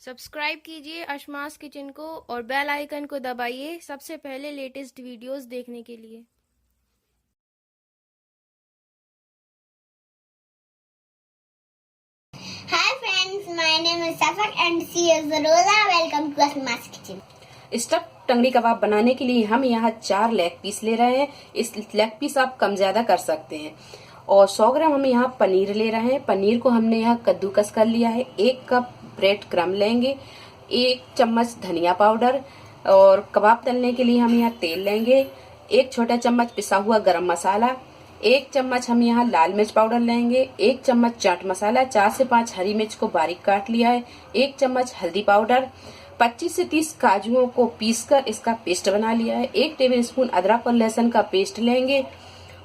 Subscribe कीजिए अशमास kitchen को और बेल आइकन को दबाइए सबसे पहले लेटेस्ट वीडियोस देखने के लिए। Hi friends, my name is Safak and she is Rosa. Welcome to Asma's Kitchen. Stuff tangdi kabab बनाने के लिए हम यहाँ 4 लेग पीस ले रहे हैं। इस लेग पीस आप कम ज्यादा कर सकते हैं। और 100 ग्राम हम यहाँ पनीर ले रहे हैं। पनीर को हमने यहाँ कद्दूकस कर लिया है। 1 कप ब्रेड क्रम्ब लेंगे, 1 चम्मच धनिया पाउडर, और कबाब तलने के लिए हम यहाँ तेल लेंगे, 1 छोटा चम्मच पिसा हुआ गरम मसाला, 1 चम्मच हम यहाँ लाल मिर्च पाउडर लेंगे, 1 चम्मच चाट मसाला, 4 से 5 हरी मिर्च को बारीक काट लिया है, 1 चम्मच हल्दी पाउडर, 25 से 30 काजुओं को पीसकर इसका पेस्ट बना लिया है, 1 टेबलस्पून अदरक और लहसुन का पेस्ट लेंगे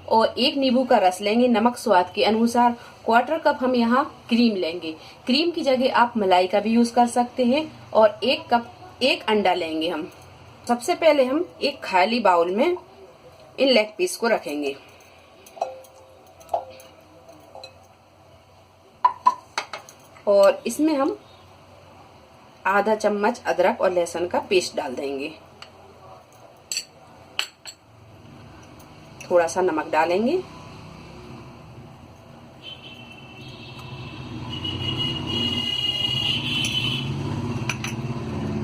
और 1 नींबू का रस लेंगे, नमक स्वाद के अनुसार। 1/4 कप हम यहाँ क्रीम लेंगे। क्रीम की जगह आप मलाई का भी यूज कर सकते हैं। और 1 अंडा लेंगे हम। सबसे पहले हम एक खाली बाउल में इन लेग पीस को रखेंगे। और इसमें हम आधा चम्मच अदरक और लहसुन का पेस्ट डाल देंगे। थोड़ा सा नमक डालेंगे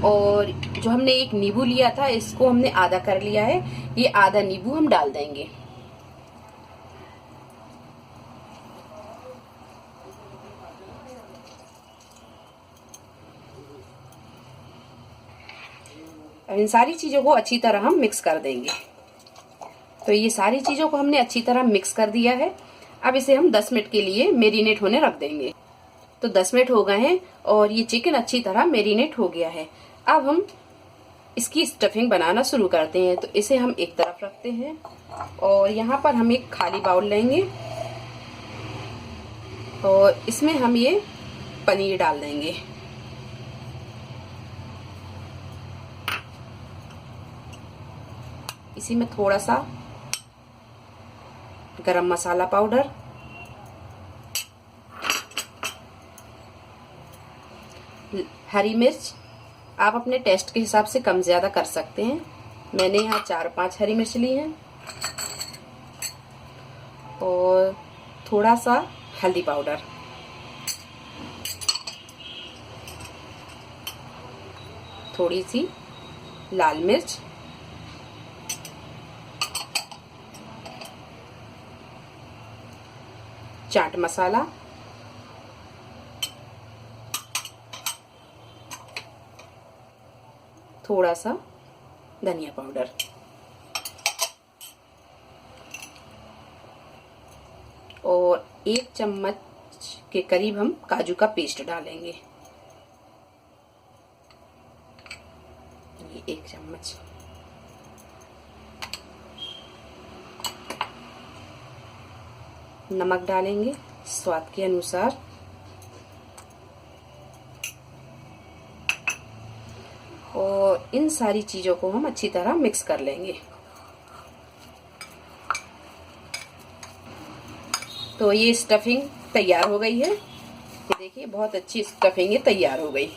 और जो हमने 1 नींबू लिया था इसको हमने आधा कर लिया है। ये आधा नींबू हम डाल देंगे। इन सारी चीजों को अच्छी तरह हम मिक्स कर देंगे। तो ये सारी चीजों को हमने अच्छी तरह मिक्स कर दिया है। अब इसे हम 10 मिनट के लिए मैरिनेट होने रख देंगे। तो 10 मिनट हो गए हैं और ये चिकन अच्छी तरह मैरिनेट हो गया है। अब हम इसकी स्टफिंग बनाना शुरू करते हैं। तो इसे हम एक तरफ रखते हैं और यहाँ पर हम एक खाली बाउल लेंगे और इसमें हम ये पनीर डाल देंगे। इसी में थोड़ा सा गरम मसाला पाउडर, हरी मिर्च आप अपने टेस्ट के हिसाब से कम ज्यादा कर सकते हैं। मैंने यहाँ 4-5 हरी मिर्च ली हैं और थोड़ा सा हल्दी पाउडर, थोड़ी सी लाल मिर्च, चाट मसाला, थोड़ा सा धनिया पाउडर और 1 चम्मच के करीब हम काजू का पेस्ट डालेंगे। ये 1 चम्मच। नमक डालेंगे स्वाद के अनुसार और इन सारी चीजों को हम अच्छी तरह मिक्स कर लेंगे। तो ये स्टफिंग तैयार हो गई है। ये देखिए बहुत अच्छी स्टफिंग ये तैयार हो गई।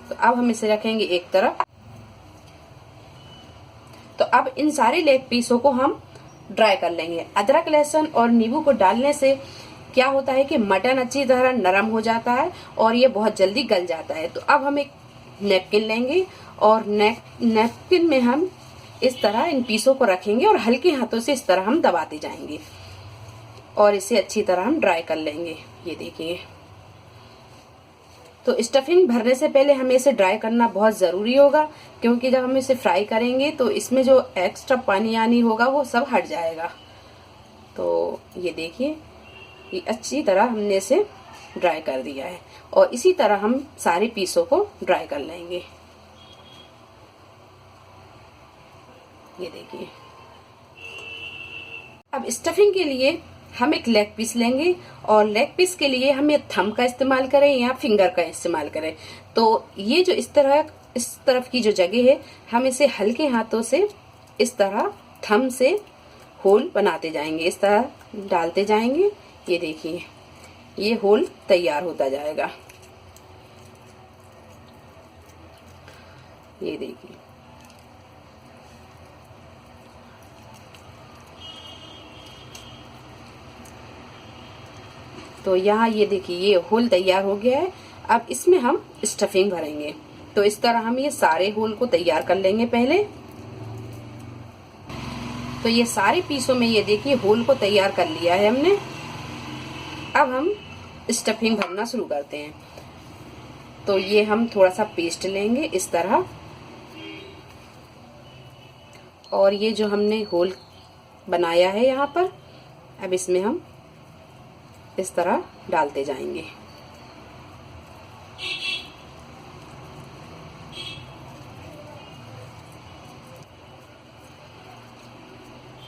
तो अब हम इसे रखेंगे एक तरफ। तो अब इन सारे लेग पीसों को हम ड्राई कर लेंगे। अदरक लहसुन और नींबू को डालने से क्या होता है कि मटन अच्छी तरह नरम हो जाता है और ये बहुत जल्दी गल जाता है। तो अब हम एक नैपकिन लेंगे और नैपकिन में हम इस तरह इन पीसों को रखेंगे और हल्के हाथों से इस तरह हम दबाते जाएंगे और इसे अच्छी तरह हम ड्राई कर लेंगे। ये देखिए। तो स्टफिंग भरने से पहले हमें इसे ड्राई करना बहुत जरूरी होगा, क्योंकि जब हम इसे फ्राई करेंगे तो इसमें जो एक्स्ट्रा पानी आनी होगा वो सब हट जाएगा। तो ये देखिए ये अच्छी तरह हमने इसे ड्राई कर दिया है और इसी तरह हम सारे पीसों को ड्राई कर लेंगे। ये देखिए। अब स्टफिंग के लिए हम एक लेग पीस लेंगे और लेग पीस के लिए हम ये थंब का इस्तेमाल करें या फिंगर का इस्तेमाल करें। तो ये जो इस तरफ की जो जगह है हम इसे हल्के हाथों से इस तरह थंब से होल बनाते जाएंगे, इस तरह डालते जाएंगे। ये देखिए ये होल तैयार होता जाएगा। ये देखिए, तो यहाँ ये देखिए ये होल तैयार हो गया है। अब इसमें हम स्टफिंग भरेंगे। तो इस तरह हम ये सारे होल को तैयार कर लेंगे पहले। तो ये सारे पीसों में ये देखिए होल को तैयार कर लिया है हमने। अब हम स्टफिंग भरना शुरू करते हैं। तो ये हम थोड़ा सा पेस्ट लेंगे इस तरह, और ये जो हमने होल बनाया है यहाँ पर, अब इसमें हम इस तरह डालते जाएंगे।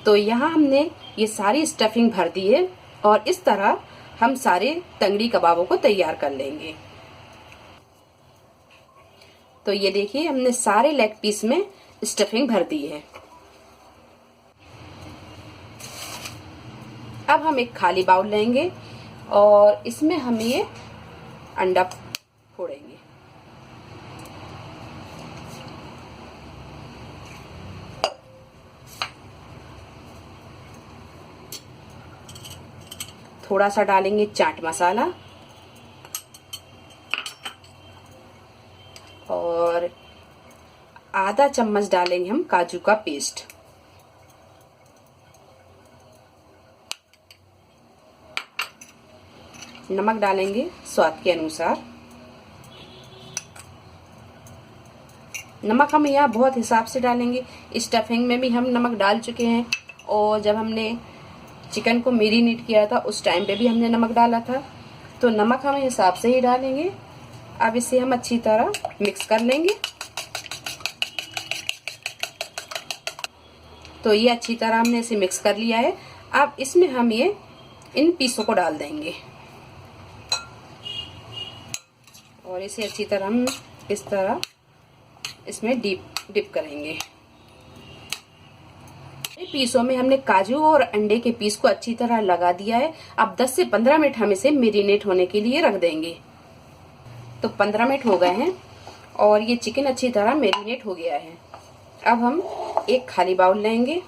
तो यहाँ हमने ये सारी स्टफिंग भर दी है और इस तरह हम सारे तंगड़ी कबाबों को तैयार कर लेंगे। तो ये देखिए हमने सारे लेग पीस में स्टफिंग भर दी है। अब हम एक खाली बाउल लेंगे और इसमें हम ये अंडा फोड़ेंगे। थोड़ा सा डालेंगे चाट मसाला और आधा चम्मच डालेंगे हम काजू का पेस्ट। नमक डालेंगे स्वाद के अनुसार। नमक हम यहाँ बहुत हिसाब से डालेंगे। स्टफिंग में भी हम नमक डाल चुके हैं और जब हमने चिकन को मैरिनेट किया था उस टाइम पे भी हमने नमक डाला था। तो नमक हम हिसाब से ही डालेंगे। अब इसे हम अच्छी तरह मिक्स कर लेंगे। तो ये अच्छी तरह हमने इसे मिक्स कर लिया है। अब इसमें हम ये इन पीसों को डाल देंगे और इसे अच्छी तरह हम इस तरह इसमें डिप करेंगे। पीसों में हमने काजू और अंडे के पीस को अच्छी तरह लगा दिया है। अब 10 से 15 मिनट हम इसे मैरिनेट होने के लिए रख देंगे। तो 15 मिनट हो गए हैं और ये चिकन अच्छी तरह मैरिनेट हो गया है। अब हम एक खाली बाउल लेंगे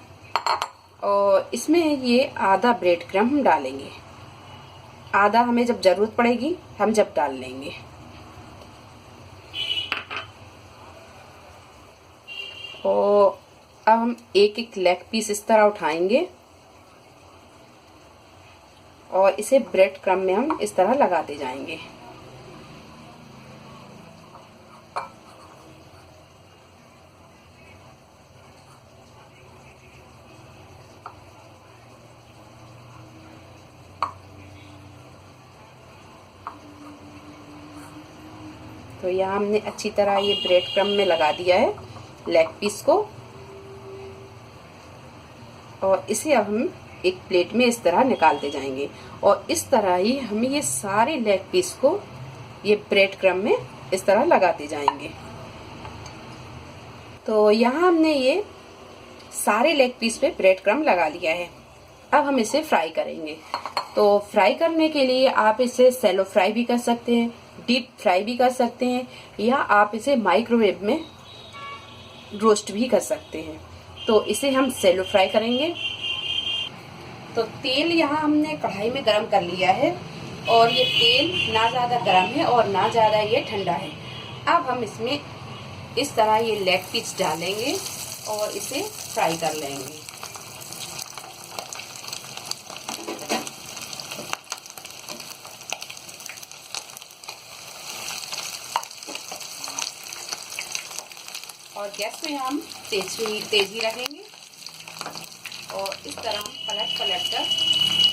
और इसमें ये आधा ब्रेड क्रम्ब हम डालेंगे। आधा हमें जब जरूरत पड़ेगी हम जब डाल लेंगे। और अब हम एक एक लेग पीस इस तरह उठाएंगे और इसे ब्रेड क्रम्ब में हम इस तरह लगाते जाएंगे। तो यहाँ हमने अच्छी तरह ये ब्रेड क्रम्ब में लगा दिया है लेग पीस को और इसे अब हम एक प्लेट में इस तरह निकालते जाएंगे और इस तरह ही हम ये सारे लेग पीस को ये ब्रेड क्रम्ब में इस तरह लगाते जाएंगे। तो यहाँ हमने ये सारे लेग पीस पे ब्रेड क्रम्ब लगा लिया है। अब हम इसे फ्राई करेंगे। तो फ्राई करने के लिए आप इसे सैलो फ्राई भी कर सकते हैं, डीप फ्राई भी कर सकते हैं या आप इसे माइक्रोवेव में रोस्ट भी कर सकते हैं। तो इसे हम सैलो फ्राई करेंगे। तो तेल यहाँ हमने कढ़ाई में गरम कर लिया है और ये तेल ना ज़्यादा गरम है और ना ज़्यादा ये ठंडा है। अब हम इसमें इस तरह ये लेग पीस डालेंगे और इसे फ्राई कर लेंगे। और गैस पे हम तेजी रखेंगे और इस तरह हम पलट कर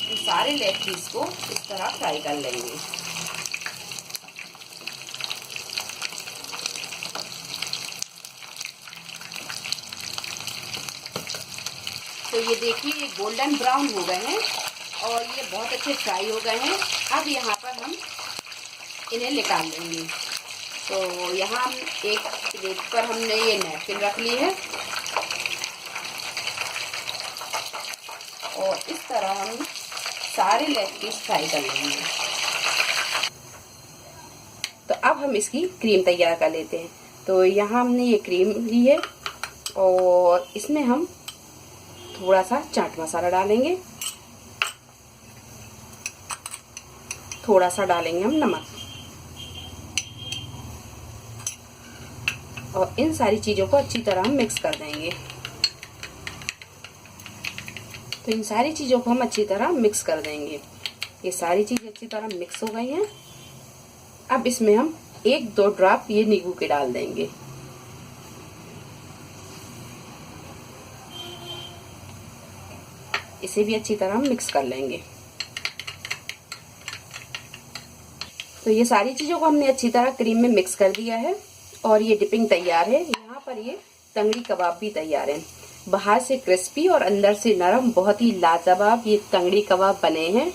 इन सारे लेग पीस को इस तरह फ्राई कर लेंगे। तो ये देखिए ये गोल्डन ब्राउन हो गए हैं और ये बहुत अच्छे फ्राई हो गए हैं। अब यहाँ पर हम इन्हें निकाल लेंगे। तो यहाँ हम एक प्लेट पर हमने ये नैपकिन रख ली है और इस तरह हम सारे लेग पीस फ्राई कर लेंगे। अब हम इसकी क्रीम तैयार कर लेते हैं। तो यहाँ हमने ये क्रीम ली है और इसमें हम थोड़ा सा चाट मसाला डालेंगे, थोड़ा सा डालेंगे हम नमक, और इन सारी चीज़ों को अच्छी तरह हम मिक्स कर देंगे। तो इन सारी चीज़ों को हम अच्छी तरह मिक्स कर देंगे। ये सारी चीज़ें अच्छी तरह मिक्स हो गई हैं। अब इसमें हम 1-2 ड्रॉप ये नींबू के डाल देंगे। इसे भी अच्छी तरह हम मिक्स कर लेंगे। तो ये सारी चीज़ों को हमने अच्छी तरह क्रीम में मिक्स कर दिया है और ये डिपिंग तैयार है। यहाँ पर ये तंगड़ी कबाब भी तैयार है। बाहर से क्रिस्पी और अंदर से नरम, बहुत ही लाजवाब ये तंगड़ी कबाब बने हैं।